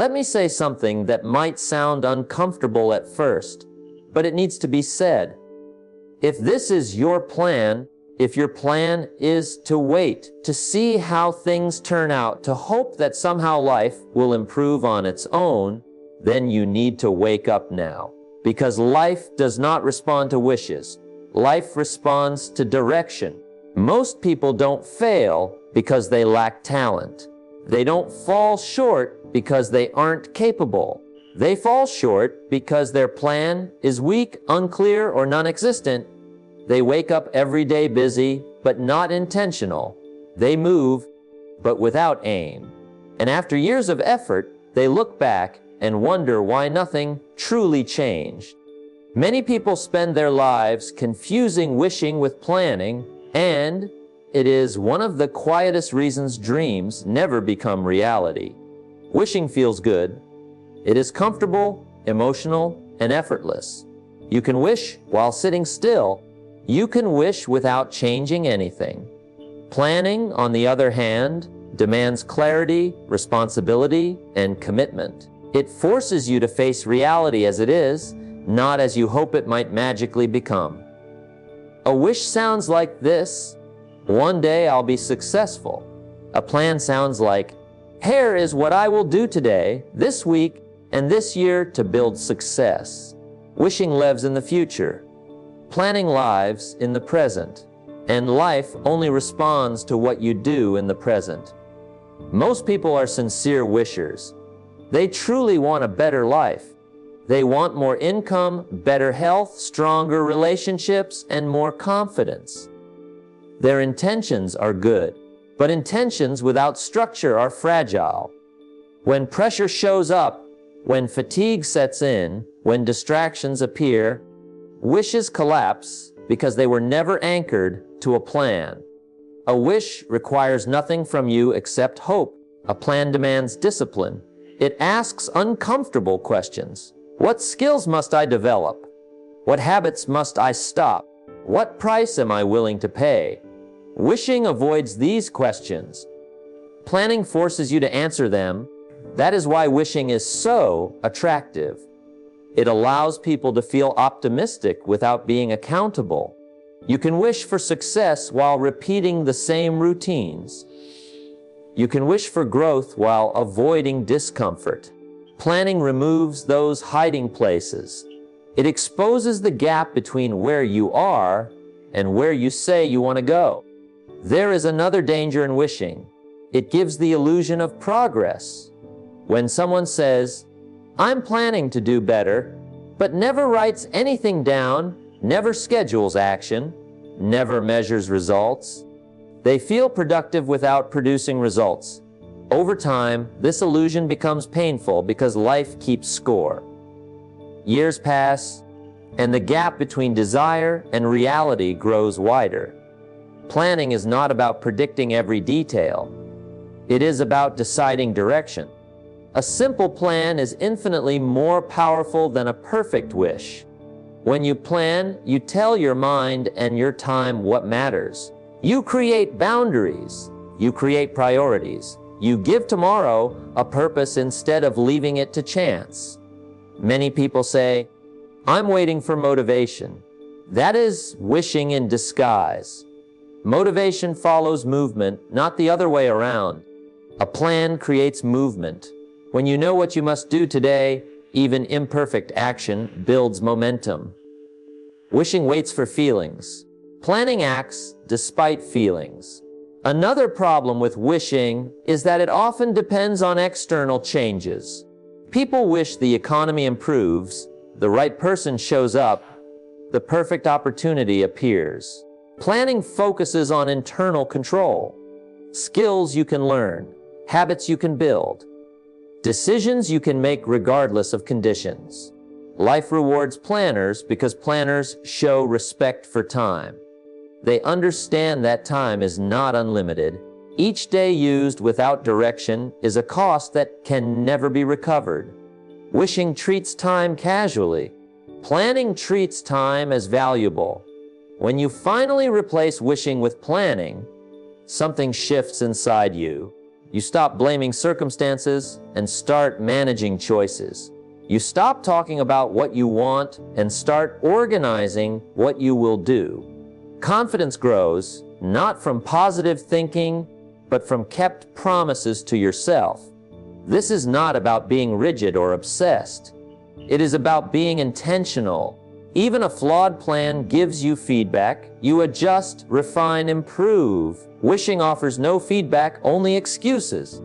Let me say something that might sound uncomfortable at first, but it needs to be said. If this is your plan, if your plan is to wait, to see how things turn out, to hope that somehow life will improve on its own, then you need to wake up now. Because life does not respond to wishes. Life responds to direction. Most people don't fail because they lack talent. They don't fall short because they aren't capable. They fall short because their plan is weak, unclear, or non-existent. They wake up every day busy, but not intentional. They move, but without aim. And after years of effort, they look back and wonder why nothing truly changed. Many people spend their lives confusing wishing with planning, and it is one of the quietest reasons dreams never become reality. Wishing feels good. It is comfortable, emotional, and effortless. You can wish while sitting still. You can wish without changing anything. Planning, on the other hand, demands clarity, responsibility, and commitment. It forces you to face reality as it is, not as you hope it might magically become. A wish sounds like this: one day I'll be successful. A plan sounds like, here is what I will do today, this week, and this year to build success. Wishing lives in the future. Planning lives in the present. And life only responds to what you do in the present. Most people are sincere wishers. They truly want a better life. They want more income, better health, stronger relationships, and more confidence. Their intentions are good, but intentions without structure are fragile. When pressure shows up, when fatigue sets in, when distractions appear, wishes collapse because they were never anchored to a plan. A wish requires nothing from you except hope. A plan demands discipline. It asks uncomfortable questions. What skills must I develop? What habits must I stop? What price am I willing to pay? Wishing avoids these questions. Planning forces you to answer them. That is why wishing is so attractive. It allows people to feel optimistic without being accountable. You can wish for success while repeating the same routines. You can wish for growth while avoiding discomfort. Planning removes those hiding places. It exposes the gap between where you are and where you say you want to go. There is another danger in wishing. It gives the illusion of progress. When someone says, I'm planning to do better, but never writes anything down, never schedules action, never measures results, they feel productive without producing results. Over time, this illusion becomes painful because life keeps score. Years pass, and the gap between desire and reality grows wider. Planning is not about predicting every detail. It is about deciding direction. A simple plan is infinitely more powerful than a perfect wish. When you plan, you tell your mind and your time what matters. You create boundaries. You create priorities. You give tomorrow a purpose instead of leaving it to chance. Many people say, I'm waiting for motivation. That is wishing in disguise. Motivation follows movement, not the other way around. A plan creates movement. When you know what you must do today, even imperfect action builds momentum. Wishing waits for feelings. Planning acts despite feelings. Another problem with wishing is that it often depends on external changes. People wish the economy improves, the right person shows up, the perfect opportunity appears. Planning focuses on internal control, skills you can learn, habits you can build, decisions you can make regardless of conditions. Life rewards planners because planners show respect for time. They understand that time is not unlimited. Each day used without direction is a cost that can never be recovered. Wishing treats time casually. Planning treats time as valuable. When you finally replace wishing with planning, something shifts inside you. You stop blaming circumstances and start managing choices. You stop talking about what you want and start organizing what you will do. Confidence grows not from positive thinking, but from kept promises to yourself. This is not about being rigid or obsessed. It is about being intentional. Even a flawed plan gives you feedback. You adjust, refine, improve. Wishing offers no feedback, only excuses.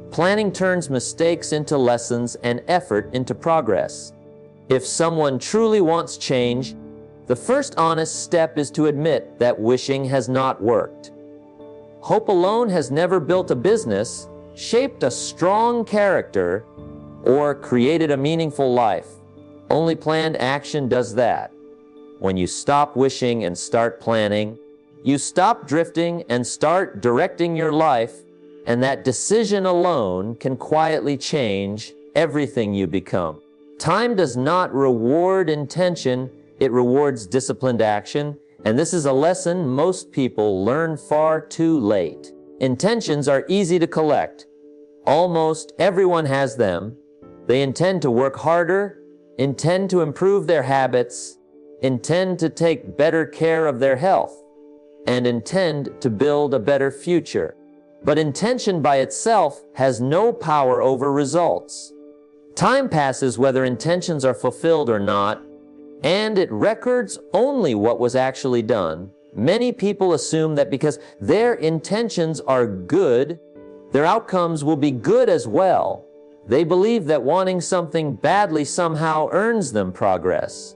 Planning turns mistakes into lessons and effort into progress. If someone truly wants change, the first honest step is to admit that wishing has not worked. Hope alone has never built a business, shaped a strong character, or created a meaningful life. Only planned action does that. When you stop wishing and start planning, you stop drifting and start directing your life, and that decision alone can quietly change everything you become. Time does not reward intention, it rewards disciplined action, and this is a lesson most people learn far too late. Intentions are easy to collect. Almost everyone has them. They intend to work harder, intend to improve their habits, intend to take better care of their health, and intend to build a better future. But intention by itself has no power over results. Time passes whether intentions are fulfilled or not, and it records only what was actually done. Many people assume that because their intentions are good, their outcomes will be good as well. They believe that wanting something badly somehow earns them progress.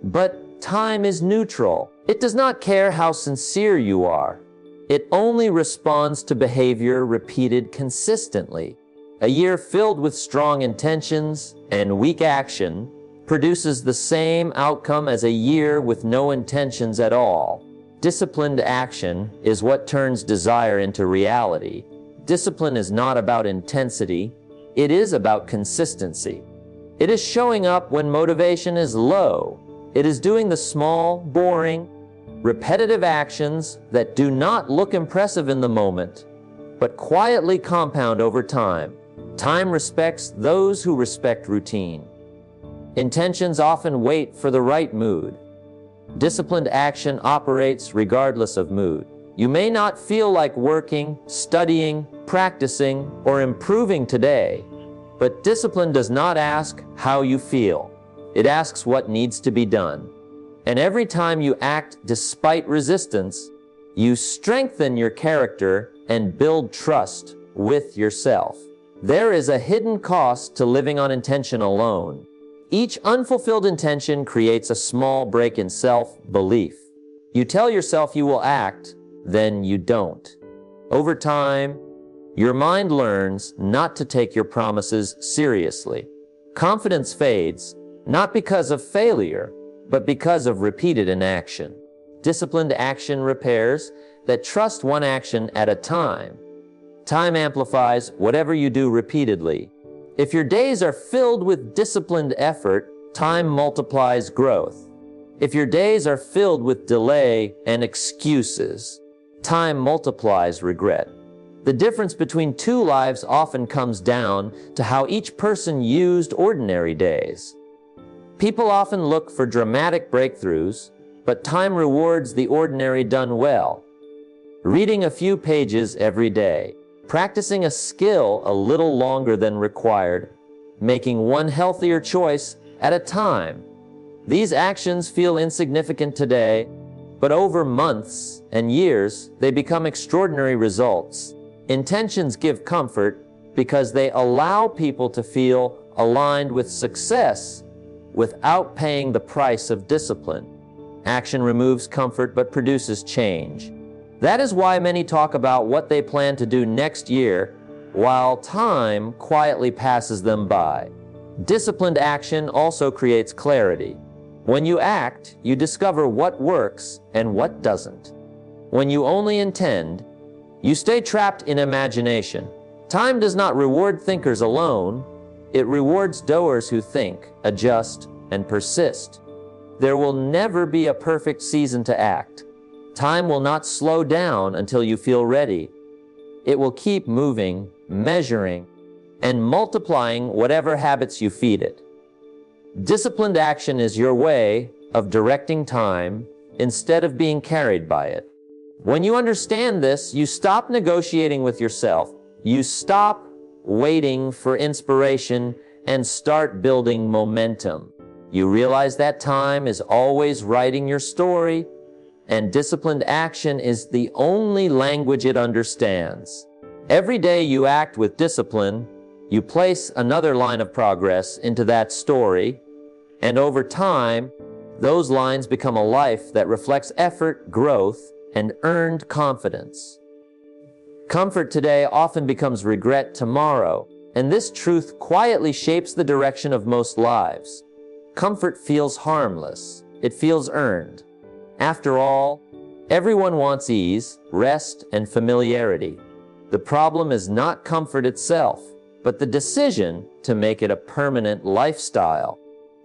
But time is neutral. It does not care how sincere you are. It only responds to behavior repeated consistently. A year filled with strong intentions and weak action produces the same outcome as a year with no intentions at all. Disciplined action is what turns desire into reality. Discipline is not about intensity, it is about consistency. It is showing up when motivation is low. It is doing the small, boring, repetitive actions that do not look impressive in the moment, but quietly compound over time. Time respects those who respect routine. Intentions often wait for the right mood. Disciplined action operates regardless of mood. You may not feel like working, studying, practicing, or improving today, but discipline does not ask how you feel. It asks what needs to be done. And every time you act despite resistance, you strengthen your character and build trust with yourself. There is a hidden cost to living on intention alone. Each unfulfilled intention creates a small break in self-belief. You tell yourself you will act, then you don't. Over time, your mind learns not to take your promises seriously. Confidence fades, not because of failure, but because of repeated inaction. Disciplined action repairs that trust one action at a time. Time amplifies whatever you do repeatedly. If your days are filled with disciplined effort, time multiplies growth. If your days are filled with delay and excuses, time multiplies regret. The difference between two lives often comes down to how each person used ordinary days. People often look for dramatic breakthroughs, but time rewards the ordinary done well. Reading a few pages every day, practicing a skill a little longer than required, making one healthier choice at a time. These actions feel insignificant today, but over months and years, they become extraordinary results. Intentions give comfort because they allow people to feel aligned with success without paying the price of discipline. Action removes comfort but produces change. That is why many talk about what they plan to do next year, while time quietly passes them by. Disciplined action also creates clarity. When you act, you discover what works and what doesn't. When you only intend, you stay trapped in imagination. Time does not reward thinkers alone. It rewards doers who think, adjust, and persist. There will never be a perfect season to act. Time will not slow down until you feel ready. It will keep moving, measuring, and multiplying whatever habits you feed it. Disciplined action is your way of directing time instead of being carried by it. When you understand this, you stop negotiating with yourself. You stop waiting for inspiration and start building momentum. You realize that time is always writing your story, and disciplined action is the only language it understands. Every day you act with discipline, you place another line of progress into that story, and over time, those lines become a life that reflects effort, growth, and earned confidence. Comfort today often becomes regret tomorrow, and this truth quietly shapes the direction of most lives. Comfort feels harmless. It feels earned. After all, everyone wants ease, rest, and familiarity. The problem is not comfort itself, but the decision to make it a permanent lifestyle.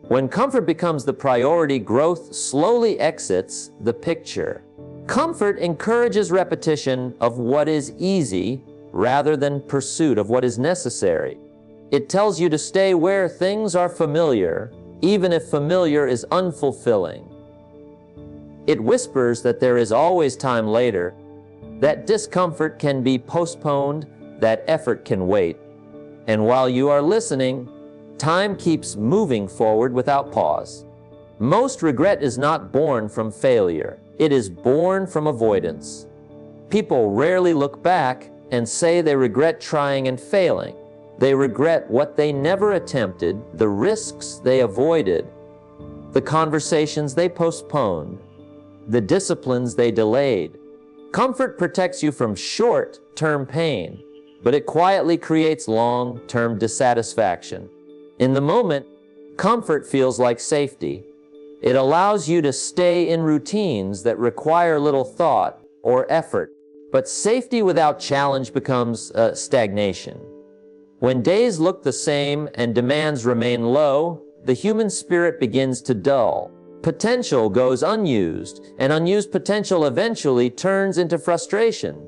When comfort becomes the priority, growth slowly exits the picture. Comfort encourages repetition of what is easy rather than pursuit of what is necessary. It tells you to stay where things are familiar, even if familiar is unfulfilling. It whispers that there is always time later, that discomfort can be postponed, that effort can wait. And while you are listening, time keeps moving forward without pause. Most regret is not born from failure. It is born from avoidance. People rarely look back and say they regret trying and failing. They regret what they never attempted, the risks they avoided, the conversations they postponed, the disciplines they delayed. Comfort protects you from short-term pain, but it quietly creates long-term dissatisfaction. In the moment, comfort feels like safety. It allows you to stay in routines that require little thought or effort, but safety without challenge becomes stagnation. When days look the same and demands remain low, the human spirit begins to dull. Potential goes unused, and unused potential eventually turns into frustration.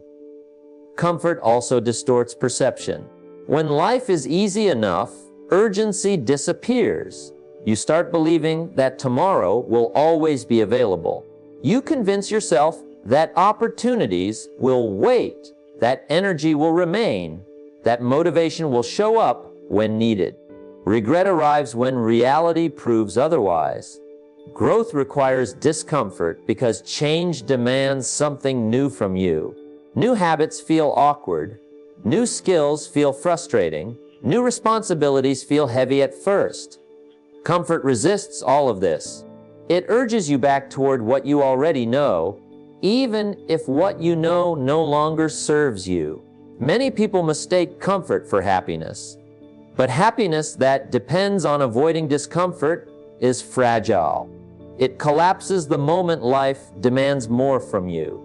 Comfort also distorts perception. When life is easy enough, urgency disappears. You start believing that tomorrow will always be available. You convince yourself that opportunities will wait, that energy will remain, that motivation will show up when needed. Regret arrives when reality proves otherwise. Growth requires discomfort because change demands something new from you. New habits feel awkward. New skills feel frustrating. New responsibilities feel heavy at first. Comfort resists all of this. It urges you back toward what you already know, even if what you know no longer serves you. Many people mistake comfort for happiness, but happiness that depends on avoiding discomfort is fragile. It collapses the moment life demands more from you.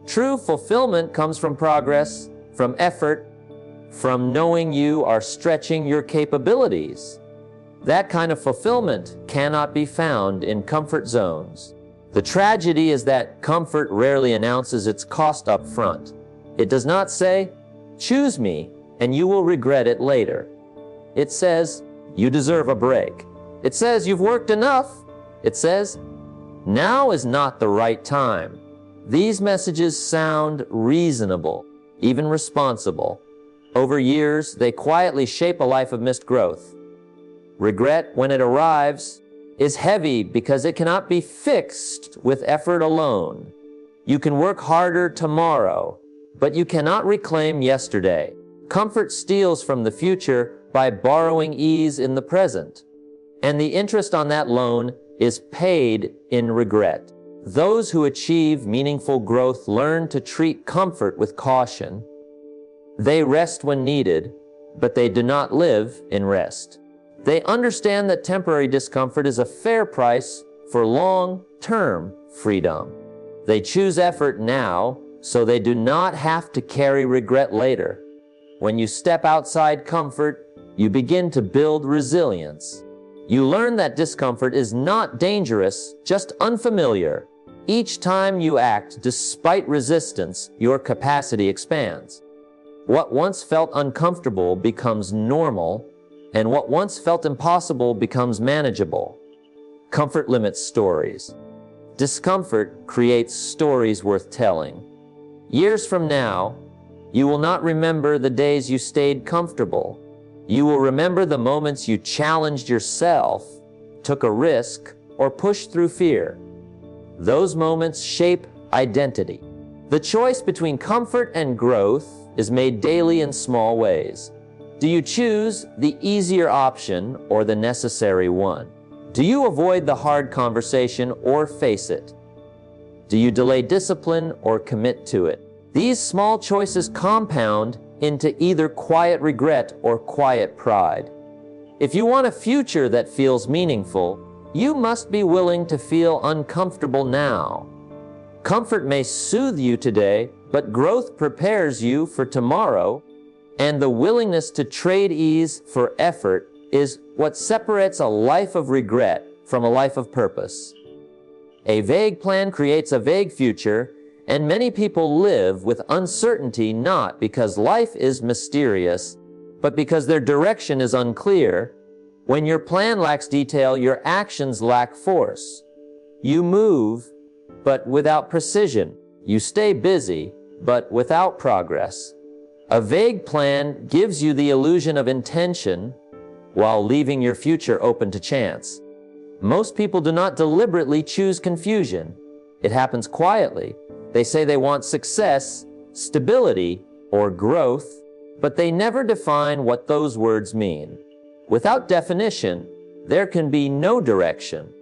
True fulfillment comes from progress, from effort, from knowing you are stretching your capabilities. That kind of fulfillment cannot be found in comfort zones. The tragedy is that comfort rarely announces its cost up front. It does not say, "Choose me, and you will regret it later." It says, "You deserve a break." It says, "You've worked enough." It says, "Now is not the right time." These messages sound reasonable, even responsible. Over years, they quietly shape a life of missed growth. Regret, when it arrives, is heavy because it cannot be fixed with effort alone. You can work harder tomorrow, but you cannot reclaim yesterday. Comfort steals from the future by borrowing ease in the present, and the interest on that loan is paid in regret. Those who achieve meaningful growth learn to treat comfort with caution. They rest when needed, but they do not live in rest. They understand that temporary discomfort is a fair price for long-term freedom. They choose effort now so they do not have to carry regret later. When you step outside comfort, you begin to build resilience. You learn that discomfort is not dangerous, just unfamiliar. Each time you act despite resistance, your capacity expands. What once felt uncomfortable becomes normal, and what once felt impossible becomes manageable. Comfort limits stories. Discomfort creates stories worth telling. Years from now, you will not remember the days you stayed comfortable. You will remember the moments you challenged yourself, took a risk, or pushed through fear. Those moments shape identity. The choice between comfort and growth is made daily in small ways. Do you choose the easier option or the necessary one? Do you avoid the hard conversation or face it? Do you delay discipline or commit to it? These small choices compound into either quiet regret or quiet pride. If you want a future that feels meaningful, you must be willing to feel uncomfortable now. Comfort may soothe you today, but growth prepares you for tomorrow, and the willingness to trade ease for effort is what separates a life of regret from a life of purpose. A vague plan creates a vague future, and many people live with uncertainty not because life is mysterious, but because their direction is unclear. When your plan lacks detail, your actions lack force. You move, but without precision. You stay busy, but without progress. A vague plan gives you the illusion of intention while leaving your future open to chance. Most people do not deliberately choose confusion. It happens quietly. They say they want success, stability, or growth, but they never define what those words mean. Without definition, there can be no direction.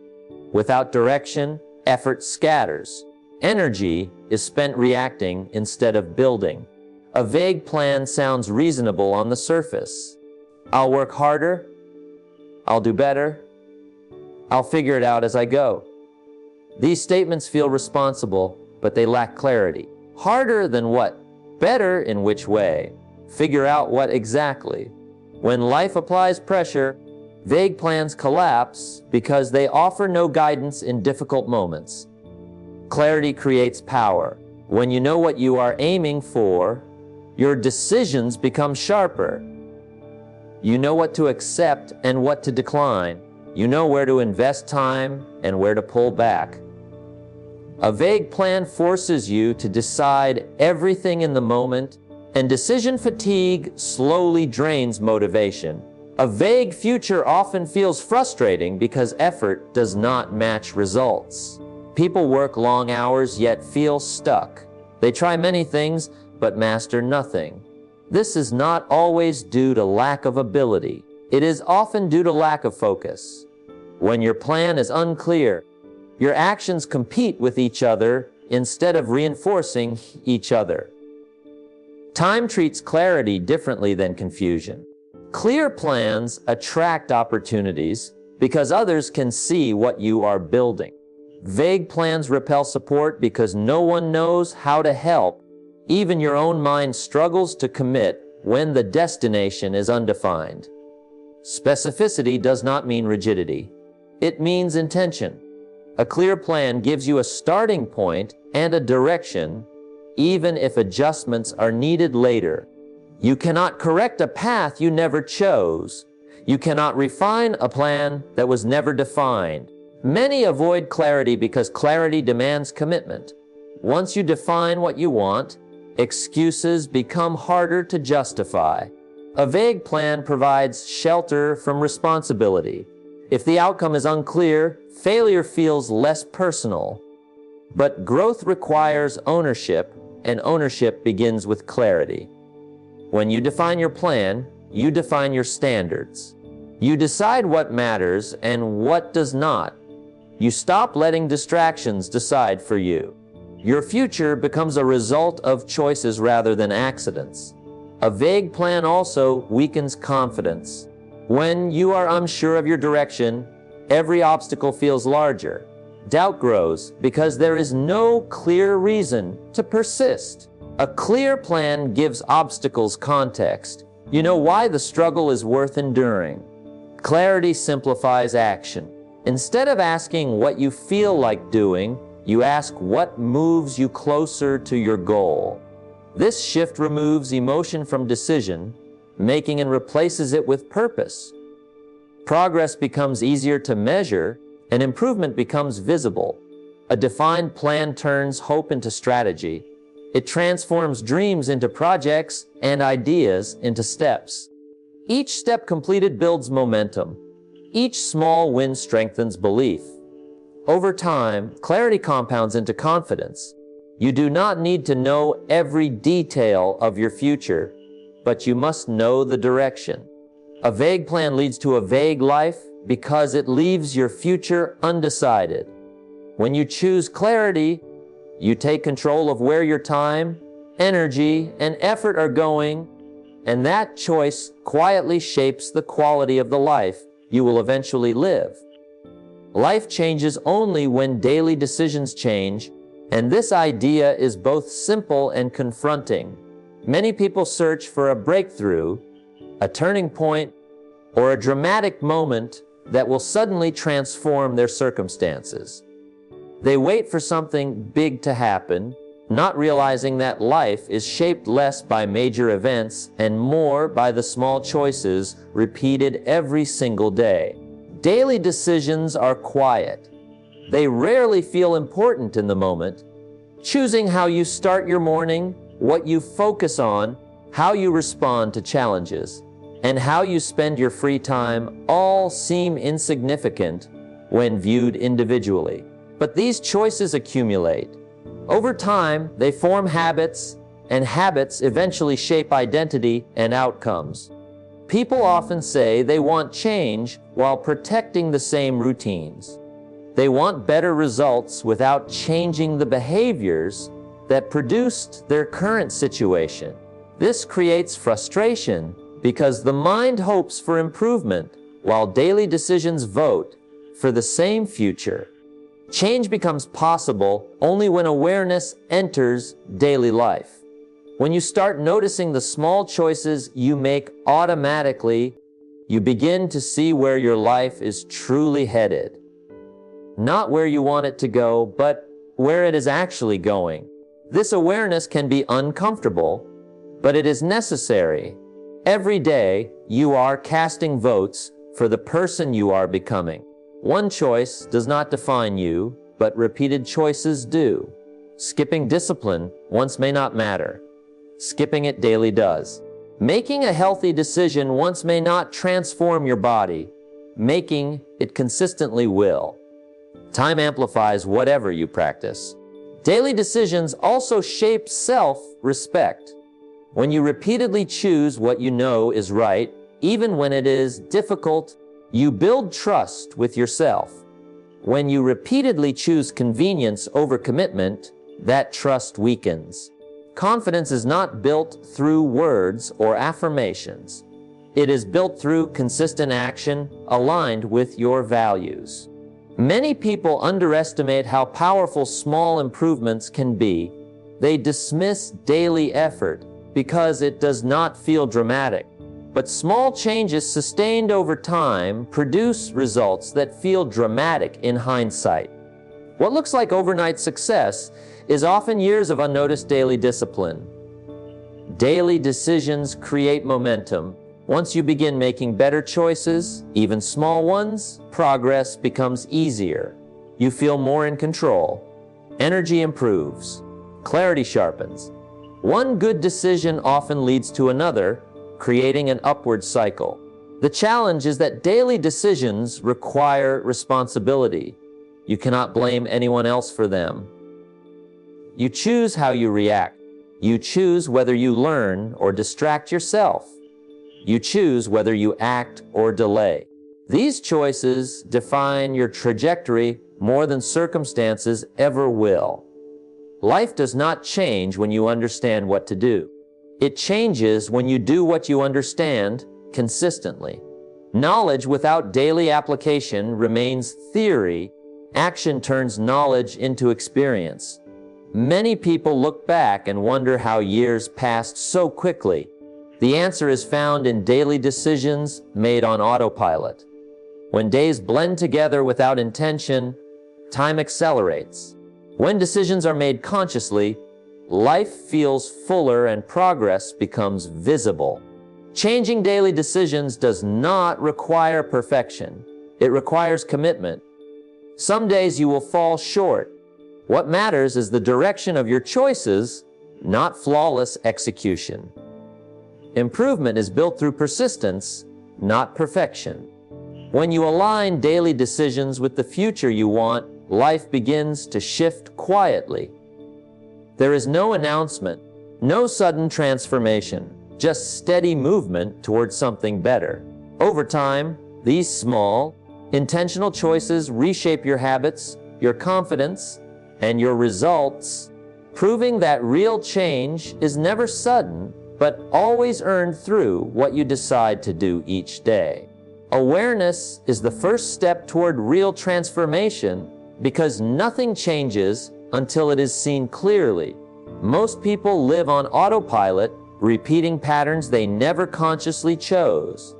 Without direction, effort scatters. Energy is spent reacting instead of building. A vague plan sounds reasonable on the surface. I'll work harder. I'll do better. I'll figure it out as I go. These statements feel responsible, but they lack clarity. Harder than what? Better in which way? Figure out what exactly. When life applies pressure, vague plans collapse because they offer no guidance in difficult moments. Clarity creates power. When you know what you are aiming for, your decisions become sharper. You know what to accept and what to decline. You know where to invest time and where to pull back. A vague plan forces you to decide everything in the moment, and decision fatigue slowly drains motivation. A vague future often feels frustrating because effort does not match results. People work long hours yet feel stuck. They try many things but master nothing. This is not always due to lack of ability. It is often due to lack of focus. When your plan is unclear, your actions compete with each other instead of reinforcing each other. Time treats clarity differently than confusion. Clear plans attract opportunities because others can see what you are building. Vague plans repel support because no one knows how to help. Even your own mind struggles to commit when the destination is undefined. Specificity does not mean rigidity. It means intention. A clear plan gives you a starting point and a direction, even if adjustments are needed later. You cannot correct a path you never chose. You cannot refine a plan that was never defined. Many avoid clarity because clarity demands commitment. Once you define what you want, excuses become harder to justify. A vague plan provides shelter from responsibility. If the outcome is unclear, failure feels less personal. But growth requires ownership, and ownership begins with clarity. When you define your plan, you define your standards. You decide what matters and what does not. You stop letting distractions decide for you. Your future becomes a result of choices rather than accidents. A vague plan also weakens confidence. When you are unsure of your direction, every obstacle feels larger. Doubt grows because there is no clear reason to persist. A clear plan gives obstacles context. You know why the struggle is worth enduring. Clarity simplifies action. Instead of asking what you feel like doing, you ask what moves you closer to your goal. This shift removes emotion from decision making and replaces it with purpose. Progress becomes easier to measure, and improvement becomes visible. A defined plan turns hope into strategy. It transforms dreams into projects and ideas into steps. Each step completed builds momentum. Each small win strengthens belief. Over time, clarity compounds into confidence. You do not need to know every detail of your future, but you must know the direction. A vague plan leads to a vague life because it leaves your future undecided. When you choose clarity, you take control of where your time, energy, and effort are going, and that choice quietly shapes the quality of the life you will eventually live. Life changes only when daily decisions change, and this idea is both simple and confronting. Many people search for a breakthrough, a turning point, or a dramatic moment that will suddenly transform their circumstances. They wait for something big to happen, not realizing that life is shaped less by major events and more by the small choices repeated every single day. Daily decisions are quiet. They rarely feel important in the moment. Choosing how you start your morning, what you focus on, how you respond to challenges, and how you spend your free time all seem insignificant when viewed individually. But these choices accumulate. Over time, they form habits, and habits eventually shape identity and outcomes. People often say they want change while protecting the same routines. They want better results without changing the behaviors that produced their current situation. This creates frustration because the mind hopes for improvement while daily decisions vote for the same future. Change becomes possible only when awareness enters daily life. When you start noticing the small choices you make automatically, you begin to see where your life is truly headed. Not where you want it to go, but where it is actually going. This awareness can be uncomfortable, but it is necessary. Every day, you are casting votes for the person you are becoming. One choice does not define you, but repeated choices do. Skipping discipline once may not matter. Skipping it daily does. Making a healthy decision once may not transform your body. Making it consistently will. Time amplifies whatever you practice. Daily decisions also shape self-respect. When you repeatedly choose what you know is right, even when it is difficult, you build trust with yourself. When you repeatedly choose convenience over commitment, that trust weakens. Confidence is not built through words or affirmations. It is built through consistent action aligned with your values. Many people underestimate how powerful small improvements can be. They dismiss daily effort because it does not feel dramatic. But small changes sustained over time produce results that feel dramatic in hindsight. What looks like overnight success is often years of unnoticed daily discipline. Daily decisions create momentum. Once you begin making better choices, even small ones, progress becomes easier. You feel more in control. Energy improves. Clarity sharpens. One good decision often leads to another, creating an upward cycle. The challenge is that daily decisions require responsibility. You cannot blame anyone else for them. You choose how you react. You choose whether you learn or distract yourself. You choose whether you act or delay. These choices define your trajectory more than circumstances ever will. Life does not change when you understand what to do. It changes when you do what you understand consistently. Knowledge without daily application remains theory. Action turns knowledge into experience. Many people look back and wonder how years passed so quickly. The answer is found in daily decisions made on autopilot. When days blend together without intention, time accelerates. When decisions are made consciously, life feels fuller and progress becomes visible. Changing daily decisions does not require perfection. It requires commitment. Some days you will fall short. What matters is the direction of your choices, not flawless execution. Improvement is built through persistence, not perfection. When you align daily decisions with the future you want, life begins to shift quietly. There is no announcement, no sudden transformation, just steady movement towards something better. Over time, these small, intentional choices reshape your habits, your confidence, and your results, proving that real change is never sudden, but always earned through what you decide to do each day. Awareness is the first step toward real transformation because nothing changes until it is seen clearly. Most people live on autopilot, repeating patterns they never consciously chose.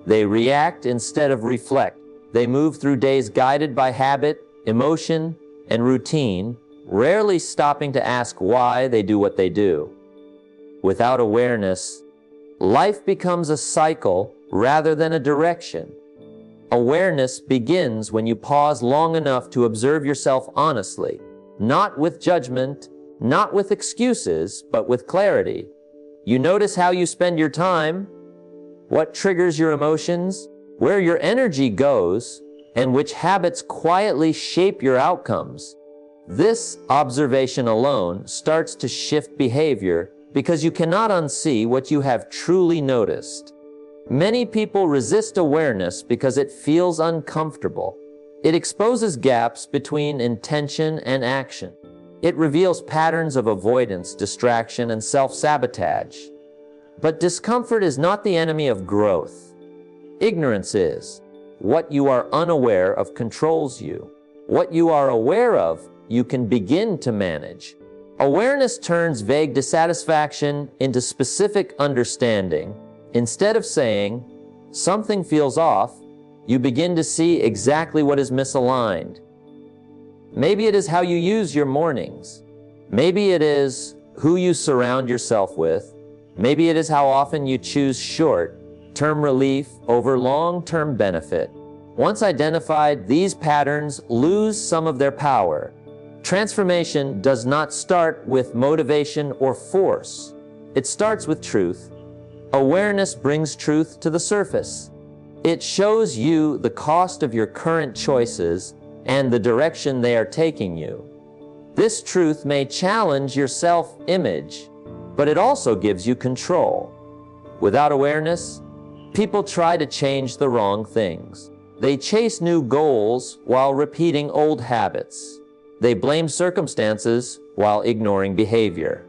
They react instead of reflect. They move through days guided by habit, emotion, and routine, rarely stopping to ask why they do what they do. Without awareness, life becomes a cycle rather than a direction. Awareness begins when you pause long enough to observe yourself honestly, not with judgment, not with excuses, but with clarity. You notice how you spend your time, what triggers your emotions, where your energy goes, and which habits quietly shape your outcomes. This observation alone starts to shift behavior because you cannot unsee what you have truly noticed. Many people resist awareness because it feels uncomfortable. It exposes gaps between intention and action. It reveals patterns of avoidance, distraction, and self-sabotage. But discomfort is not the enemy of growth. Ignorance is. What you are unaware of controls you. What you are aware of, you can begin to manage. Awareness turns vague dissatisfaction into specific understanding. Instead of saying, something feels off, you begin to see exactly what is misaligned. Maybe it is how you use your mornings. Maybe it is who you surround yourself with. Maybe it is how often you choose short-term relief over long-term benefit. Once identified, these patterns lose some of their power. Transformation does not start with motivation or force. It starts with truth. Awareness brings truth to the surface. It shows you the cost of your current choices and the direction they are taking you. This truth may challenge your self-image, but it also gives you control. Without awareness, people try to change the wrong things. They chase new goals while repeating old habits. They blame circumstances while ignoring behavior.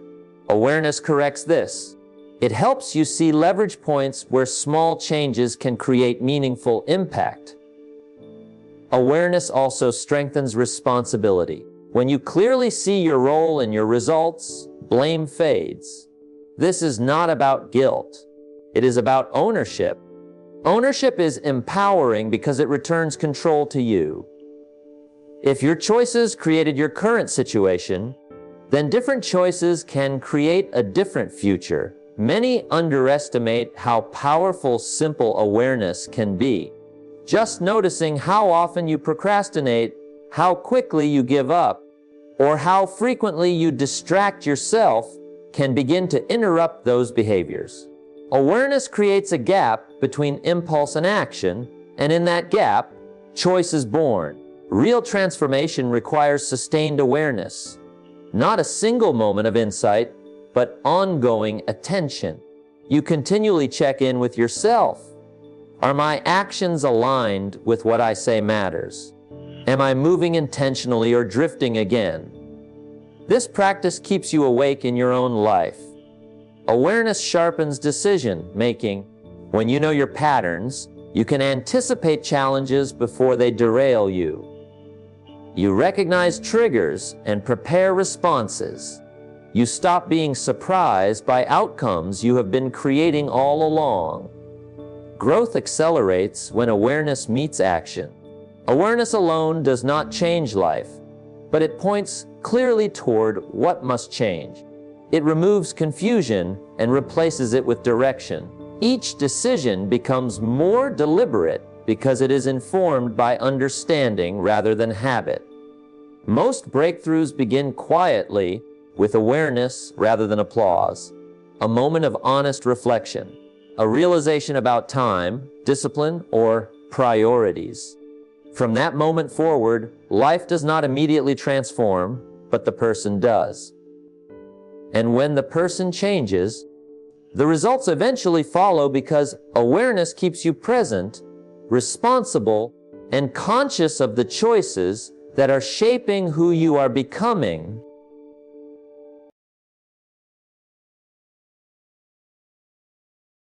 Awareness corrects this. It helps you see leverage points where small changes can create meaningful impact. Awareness also strengthens responsibility. When you clearly see your role in your results, blame fades. This is not about guilt. It is about ownership. Ownership is empowering because it returns control to you. If your choices created your current situation, then different choices can create a different future. Many underestimate how powerful simple awareness can be. Just noticing how often you procrastinate, how quickly you give up, or how frequently you distract yourself can begin to interrupt those behaviors. Awareness creates a gap between impulse and action, and in that gap, choice is born. Real transformation requires sustained awareness, not a single moment of insight, but ongoing attention. You continually check in with yourself. Are my actions aligned with what I say matters? Am I moving intentionally or drifting again? This practice keeps you awake in your own life. Awareness sharpens decision-making. When you know your patterns, you can anticipate challenges before they derail you. You recognize triggers and prepare responses. You stop being surprised by outcomes you have been creating all along. Growth accelerates when awareness meets action. Awareness alone does not change life, but it points clearly toward what must change. It removes confusion and replaces it with direction. Each decision becomes more deliberate because it is informed by understanding rather than habit. Most breakthroughs begin quietly with awareness rather than applause. A moment of honest reflection, a realization about time, discipline, or priorities. From that moment forward, life does not immediately transform, but the person does. And when the person changes, the results eventually follow because awareness keeps you present, responsible, and conscious of the choices that are shaping who you are becoming.